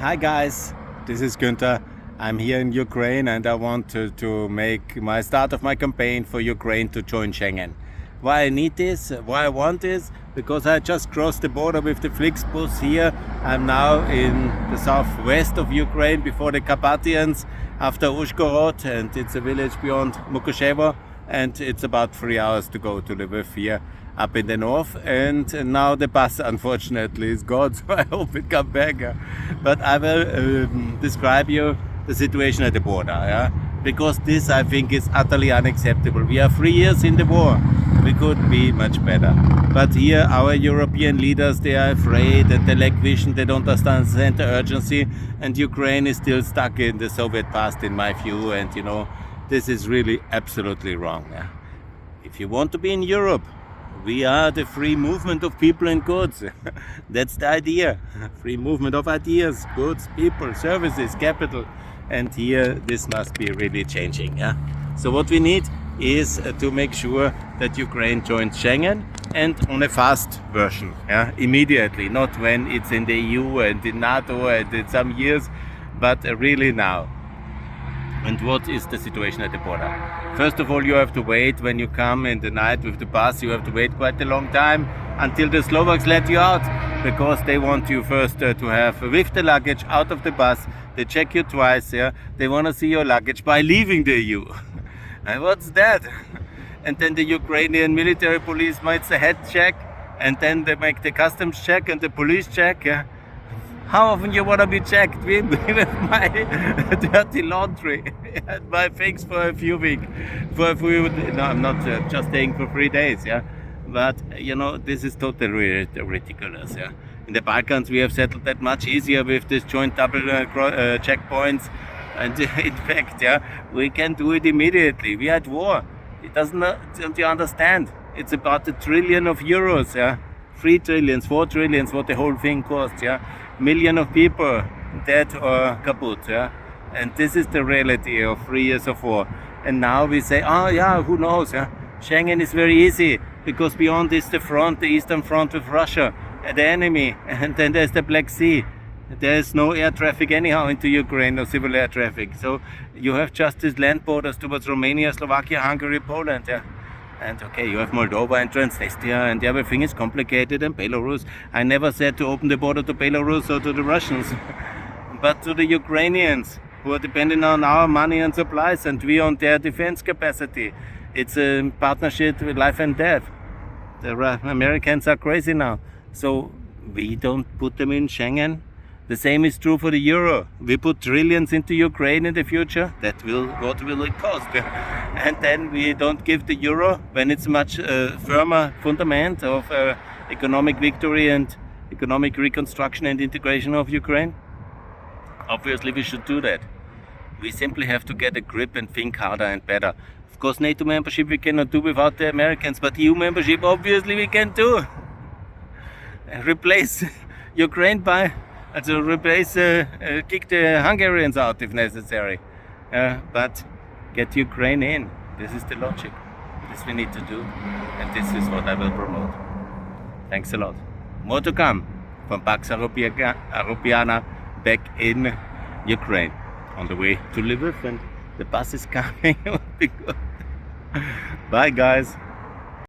Hi guys, this is Günther. I'm here in Ukraine and I want to make my start of my campaign for Ukraine to join Schengen. Why I need this, why I want this, because I just crossed the border with the Flixbus here. I'm now in the southwest of Ukraine before the Carpathians after Uzhhorod, and it's a village beyond Mukoshevo, and it's about 3 hours to go to Lviv here up in the north. And now the bus unfortunately is gone, so I hope it comes back. But I will describe you the situation at the border, because this I think is utterly unacceptable. We are 3 years in the war. We could be much better. But here our European leaders, they are afraid and they lack vision, they don't understand the urgency, and Ukraine is still stuck in the Soviet past in my view, and this is really absolutely wrong. If you want to be in Europe, we are the free movement of people and goods. That's the idea. Free movement of ideas, goods, people, services, capital. And here this must be really changing. So what we need is to make sure that Ukraine joins Schengen, and on a fast version, immediately, not when it's in the EU and in NATO and in some years, but really now. And what is the situation at the border? First of all, you have to wait when you come in the night with the bus. You have to wait quite a long time until the Slovaks let you out, because they want you first to have with the luggage out of the bus. They check you twice. They want to see your luggage by leaving the EU. And what's that? And then the Ukrainian military police makes a head check, and then they make the customs check and the police check. How often you want to be checked with my dirty laundry and my things for a few weeks? No, I'm not just staying for 3 days, But, this is totally ridiculous, In the Balkans, we have settled that much easier with this joint double checkpoints. And in fact, we can do it immediately. We are at war. Don't you understand? It's about €1 trillion, 3 trillions, 4 trillions, what the whole thing costs, Million of people dead or kaput, And this is the reality of 3 years of war. And now we say, who knows, Schengen is very easy, because beyond is the front, the eastern front with Russia, the enemy, and then there's the Black Sea. There's no air traffic anyhow into Ukraine, no civil air traffic. So you have just these land borders towards Romania, Slovakia, Hungary, Poland, And okay, you have Moldova and Transnistria, and everything is complicated, and Belarus. I never said to open the border to Belarus or to the Russians, but to the Ukrainians, who are depending on our money and supplies, and we on their defense capacity. It's a partnership with life and death. The Americans are crazy now. So we don't put them in Schengen. The same is true for the euro. We put trillions into Ukraine in the future. What will it cost? And then we don't give the euro when it's much firmer fundament of economic victory and economic reconstruction and integration of Ukraine. Obviously, we should do that. We simply have to get a grip and think harder and better. Of course, NATO membership we cannot do without the Americans, but EU membership obviously we can do. Replace Ukraine by... kick the Hungarians out if necessary. But get Ukraine in. This is the logic. This we need to do. And this is what I will promote. Thanks a lot. More to come from Pax Europiana back in Ukraine. On the way to Lviv, and the bus is coming. Bye guys.